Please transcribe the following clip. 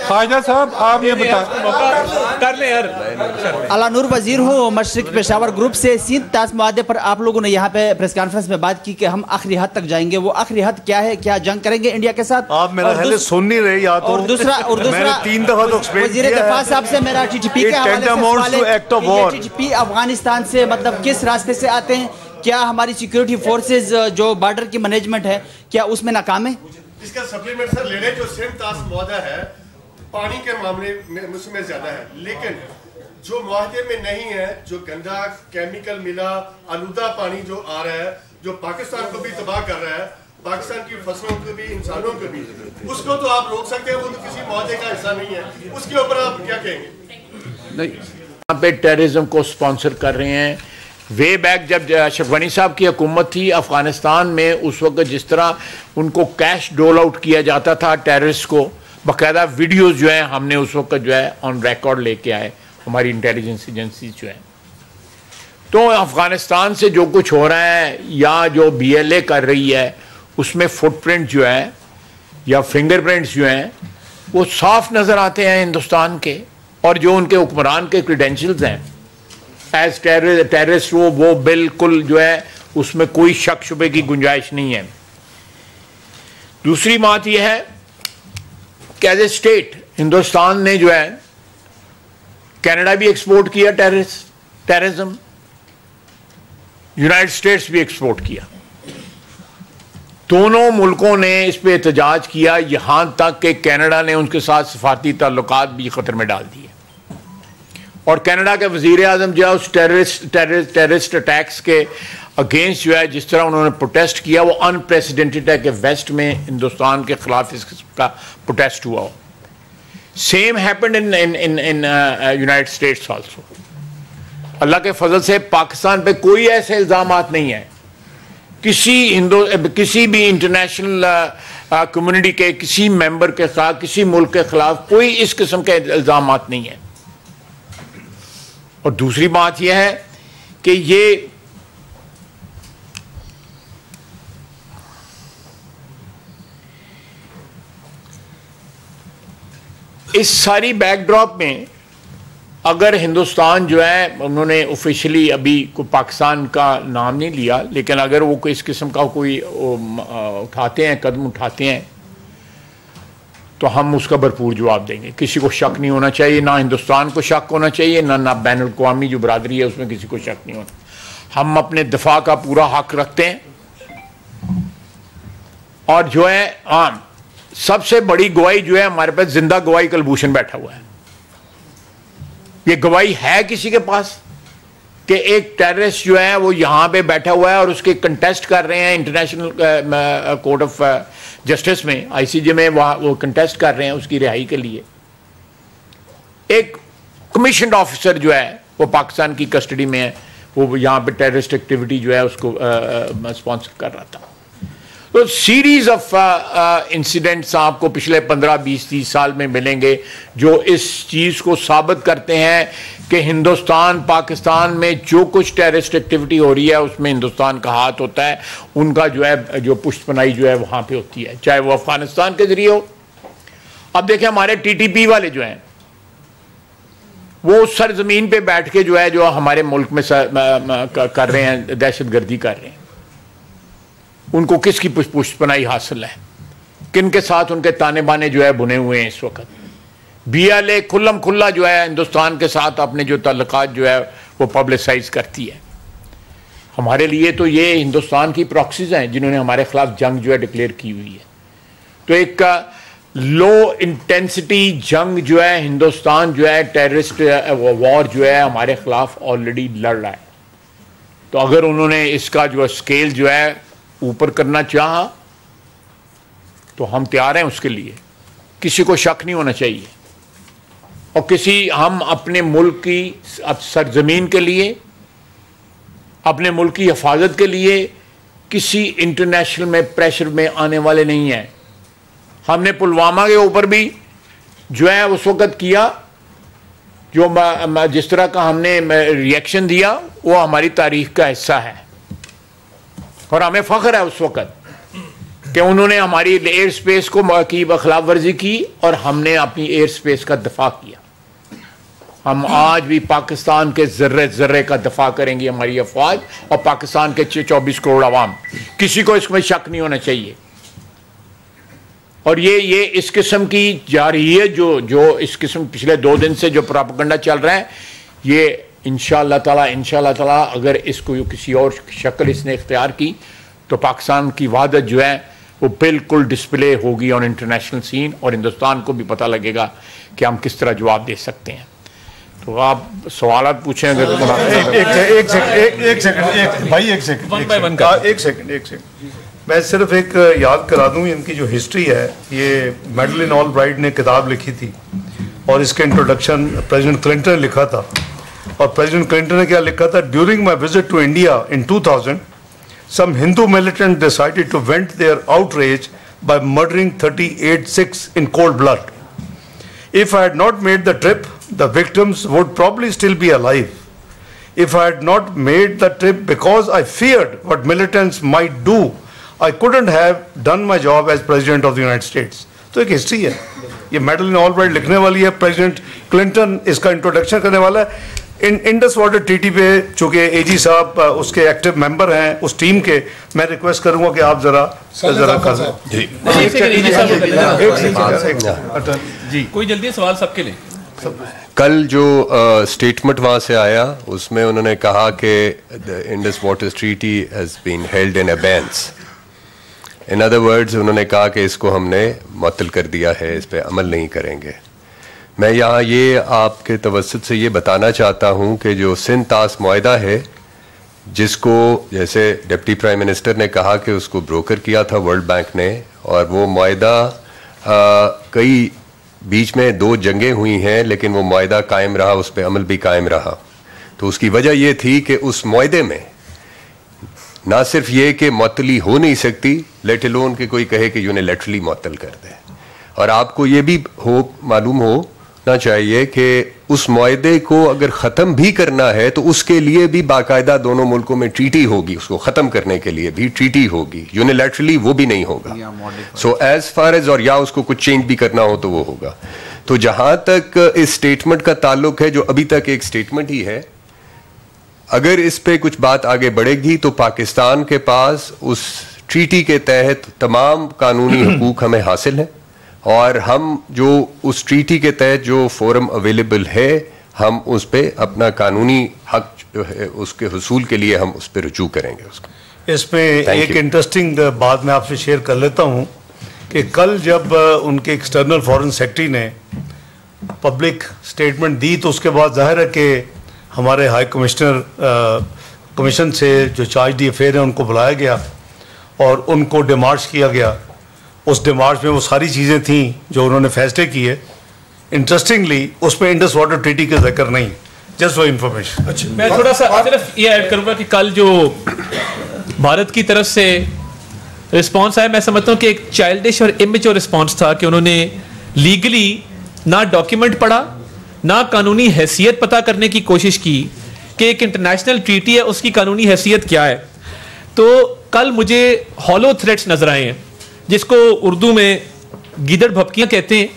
ख्वाजा साहब आप ये बता कर ले यार। अला नूर वजीर हूँ मशरिक पेशावर ग्रुप से। सिंध ताश मुआहदे पर आप लोगों ने यहाँ पे प्रेस कॉन्फ्रेंस में बात की कि हम आखिरी हद तक जाएंगे। वो आखिरी हद क्या है? क्या जंग करेंगे इंडिया के साथ? आप मेरा पहले सुन नहीं रहे या तो। और दूसरा मैंने 3 दफा तो एक्सप्लेन किया है। वजीर दफा साहब से मेरा टीटीपी के हवाले से सवाल है, टीटीपी अफगानिस्तान से मतलब किस रास्ते से आते हैं? क्या हमारी सिक्योरिटी फोर्सेज जो बॉर्डर की मैनेजमेंट है क्या उसमें नाकाम है? इसका सप्लीमेंट सर ले लें। जो सिंध ताश मुआहदा है पानी के मामले में उसमें ज्यादा है, लेकिन जो मुआहदे में नहीं है, जो गंदा केमिकल मिला आलूदा पानी जो आ रहा है, जो पाकिस्तान को भी तबाह कर रहा है, पाकिस्तान की फसलों को भी, इंसानों को भी, उसको तो आप रोक सकते हैं। वो तो किसी मुआहदे का हिस्सा नहीं है। उसके ऊपर आप क्या कहेंगे? नहीं, यहाँ पे टेररिज्म को स्पॉन्सर कर रहे हैं। वे बैक जब अशरफ गनी साहब की हुकूमत थी अफगानिस्तान में, उस वक्त जिस तरह उनको कैश डोल आउट किया जाता था टेररिस्ट को, बाकायदा वीडियोस जो है हमने उस वक्त जो है ऑन रिकॉर्ड लेके आए, हमारी इंटेलिजेंस एजेंसी जो है। तो अफगानिस्तान से जो कुछ हो रहा है या जो BLA कर रही है उसमें फुटप्रिंट जो है या फिंगरप्रिंट्स जो हैं वो साफ नज़र आते हैं हिंदुस्तान के, और जो उनके हुक्मरान के क्रेडेंशियल्स हैं एज टेररिस्ट वो बिल्कुल जो है उसमें कोई शक शुबे की गुंजाइश नहीं है। दूसरी बात यह है कि एज ए स्टेट हिंदुस्तान ने जो है कनाडा भी एक्सपोर्ट किया टेररिज्म, यूनाइटेड स्टेट्स भी एक्सपोर्ट किया। दोनों मुल्कों ने इस पर एहतजाज किया, यहां तक कि कनाडा ने उनके साथ सफारती ताल्लुकात भी खतरे में डाल दिए। और कनाडा के वजीर आजम जो है उस टेररिस्ट अटैक्स के अगेंस्ट जो है जिस तरह उन्होंने प्रोटेस्ट किया वो अनप्रेसिडेंटेड है कि वेस्ट में हिंदुस्तान के खिलाफ इसका प्रोटेस्ट हुआ हो। Same happened in United States also. अल्लाह के फजल से पाकिस्तान पे कोई ऐसे इल्जामात नहीं है, किसी भी इंटरनेशनल कम्युनिटी के किसी मेंबर के खिलाफ, किसी मुल्क के खिलाफ कोई इस किस्म के इल्जामात नहीं है। और दूसरी बात यह है कि ये इस सारी बैकड्रॉप में अगर हिंदुस्तान जो है उन्होंने ऑफिशियली अभी कोई पाकिस्तान का नाम नहीं लिया, लेकिन अगर वो इस किस्म का कोई उठाते हैं, कदम उठाते हैं, तो हम उसका भरपूर जवाब देंगे। किसी को शक नहीं होना चाहिए, ना हिंदुस्तान को शक होना चाहिए, ना बैनुल अक़वामी जो बरादरी है उसमें किसी को शक नहीं होना। हम अपने दिफा का पूरा हक रखते हैं। और जो है सबसे बड़ी गवाही जो है हमारे पास जिंदा गवाही कुलभूषण बैठा हुआ है। ये गवाही है किसी के पास कि एक टेररिस्ट जो है वो यहां पे बैठा हुआ है और उसके कंटेस्ट कर रहे हैं इंटरनेशनल कोर्ट ऑफ जस्टिस में, ICJ में वो कंटेस्ट कर रहे हैं उसकी रिहाई के लिए। एक कमीशन्ड ऑफिसर जो है वो पाकिस्तान की कस्टडी में है, वो यहाँ पे टेररिस्ट एक्टिविटी जो है उसको स्पॉन्सर कर रहा था। तो सीरीज ऑफ इंसिडेंट्स आपको पिछले 15, 20, 30 साल में मिलेंगे जो इस चीज़ को साबित करते हैं कि हिंदुस्तान पाकिस्तान में जो कुछ टेररिस्ट एक्टिविटी हो रही है उसमें हिंदुस्तान का हाथ होता है। उनका जो है जो पुष्टपनाई जो है वहाँ पे होती है, चाहे वो अफगानिस्तान के जरिए हो। अब देखें हमारे TTP वाले जो हैं वो सरजमीन पे बैठ के जो है जो हमारे मुल्क में कर रहे हैं, दहशतगर्दी कर रहे हैं। उनको किसकी पुष्टपनाई हासिल है, किन के साथ उनके ताने बाने जो है बुने हुए हैं इस वक्त। BLA खुल्लम खुल्ला जो है हिंदुस्तान के साथ अपने जो ताल्लुकात जो है वो पब्लिसाइज करती है। हमारे लिए तो ये हिंदुस्तान की प्रॉक्सीज हैं जिन्होंने हमारे खिलाफ जंग जो है डिक्लेयर की हुई है। तो एक लो इंटेंसिटी जंग जो है हिंदुस्तान जो है टेररिस्ट वॉर जो है हमारे खिलाफ ऑलरेडी लड़ रहा है। तो अगर उन्होंने इसका जो स्केल जो है ऊपर करना चाहा तो हम तैयार हैं उसके लिए, किसी को शक नहीं होना चाहिए। और हम अपने मुल्क की सरजमीन के लिए, अपने मुल्क की हिफाजत के लिए किसी इंटरनेशनल में प्रेशर में आने वाले नहीं हैं। हमने पुलवामा के ऊपर भी जो है उस वक़्त किया, जो जिस तरह का हमने रिएक्शन दिया वो हमारी तारीख का हिस्सा है। और हमें फ़ख्र है उस वक़्त कि उन्होंने हमारी एयर स्पेस को की खिलाफ वर्जी की और हमने अपनी एयर स्पेस का दफा किया। हम आज भी पाकिस्तान के जर्रे जर्रे का दफा करेंगे, हमारी अफवाज और पाकिस्तान के 24 करोड़ आवाम, किसी को इसमें शक नहीं होना चाहिए। और ये इस किस्म की जा रही है जो इस किस्म पिछले 2 दिन से जो प्रोपेगेंडा चल रहा है, ये इंशाअल्लाह ताला अगर इसको किसी और शक्ल इसने इख्तियार की तो पाकिस्तान की वहादत जो है वो बिल्कुल डिस्प्ले होगी ऑन इंटरनेशनल सीन, और हिंदुस्तान को भी पता लगेगा कि हम किस तरह जवाब दे सकते हैं। तो आप सवालात पूछें अगर एक सेकंड मैं सिर्फ एक याद करा दूं, इनकी जो हिस्ट्री है, ये मैडलिन ऑलब्राइट ने किताब लिखी थी और इसका इंट्रोडक्शन प्रेसिडेंट क्लिंटन ने लिखा था। और प्रेसिडेंट क्लिंटन ने क्या लिखा था? During my visit to India in 2000 some Hindu militants decided to vent their outrage by murdering 38 Sikhs in cold blood. If I had not made the trip, the victims would probably still be alive. If I had not made the trip because I feared what militants might do, I couldn't have done my job as President of the United States. तो एक history है, ये Madeline Albright लिखने वाली है, president Clinton इसका introduction करने वाला है। इंडस वाटर ट्रीटी पे चूंकि एजी साहब उसके एक्टिव मेंबर हैं उस टीम के, मैं रिक्वेस्ट करूंगा कि आप जरा कर जी कोई जल्दी सवाल सबके लिए। कल जो स्टेटमेंट वहाँ से आया उसमें उन्होंने कहा कि the Indus water treaty has been held in abeyance. In other words उन्होंने कहा कि इसको हमने मुअत्तल कर दिया है, इस पर अमल नहीं करेंगे। मैं यहाँ ये आपके तवस्सुत से ये बताना चाहता हूँ कि जो सिंध तास मुआहदा है, जिसको जैसे डिप्टी प्राइम मिनिस्टर ने कहा कि उसको ब्रोकर किया था वर्ल्ड बैंक ने, और वो मुआहदा कई बीच में 2 जंगें हुई हैं लेकिन वो मुआहदा कायम रहा, उस पर अमल भी कायम रहा। तो उसकी वजह ये थी कि उस मुआहदे में ना सिर्फ ये कि मुअत्तली हो नहीं सकती, लेट अलोन कि कोई कहे कि यूनिलैटरली मुअत्तल कर दे। और आपको ये भी मालूम होना चाहिए कि उस मुआहदे को अगर ख़त्म भी करना है तो उसके लिए भी बाकायदा दोनों मुल्कों में ट्रीटी होगी, उसको ख़त्म करने के लिए भी ट्रीटी होगी, यूनिलैटरली वो भी नहीं होगा। सो एज फार एज, और या उसको कुछ चेंज भी करना हो तो वो होगा। तो जहाँ तक इस स्टेटमेंट का ताल्लुक है, जो अभी तक एक स्टेटमेंट ही है, अगर इस पे कुछ बात आगे बढ़ेगी तो पाकिस्तान के पास उस ट्रीटी के तहत तमाम कानूनी हकूक हमें हासिल हैं, और हम जो उस ट्रीटी के तहत जो फोरम अवेलेबल है, हम उस पर अपना कानूनी हक जो है उसके हुसूल के लिए हम उस पर रुजू करेंगे। उसको इसमें एक इंटरेस्टिंग बात मैं आपसे शेयर कर लेता हूँ कि कल जब उनके एक्सटर्नल फॉरेन सेक्रेटरी ने पब्लिक स्टेटमेंट दी तो उसके बाद जाहिर है कि हमारे हाई कमिश्नर कमीशन से जो चार्ज दी अफेयर है उनको बुलाया गया और उनको डिमार्च किया गया। उस डिमार्च में वो सारी चीज़ें थीं जो उन्होंने फैसले किए। इंटरेस्टिंगली उसमें इंडस वाटर ट्रीटी का जिक्र नहीं, जस्ट फॉर इंफॉर्मेशन। अच्छा, मैं थोड़ा सा सिर्फ ये ऐड करूँगा कि कल जो भारत की तरफ से रिस्पॉन्स आया, मैं समझता हूँ कि एक चाइल्डिश और इमेच्योर रिस्पॉन्स था कि उन्होंने लीगली ना डॉक्यूमेंट पढ़ा, ना कानूनी हैसियत पता करने की कोशिश की कि एक इंटरनेशनल ट्रीटी है उसकी कानूनी हैसियत क्या है। तो कल मुझे हॉलो थ्रेट्स नजर आए हैं, जिसको उर्दू में गीदड़ भपकियां कहते हैं,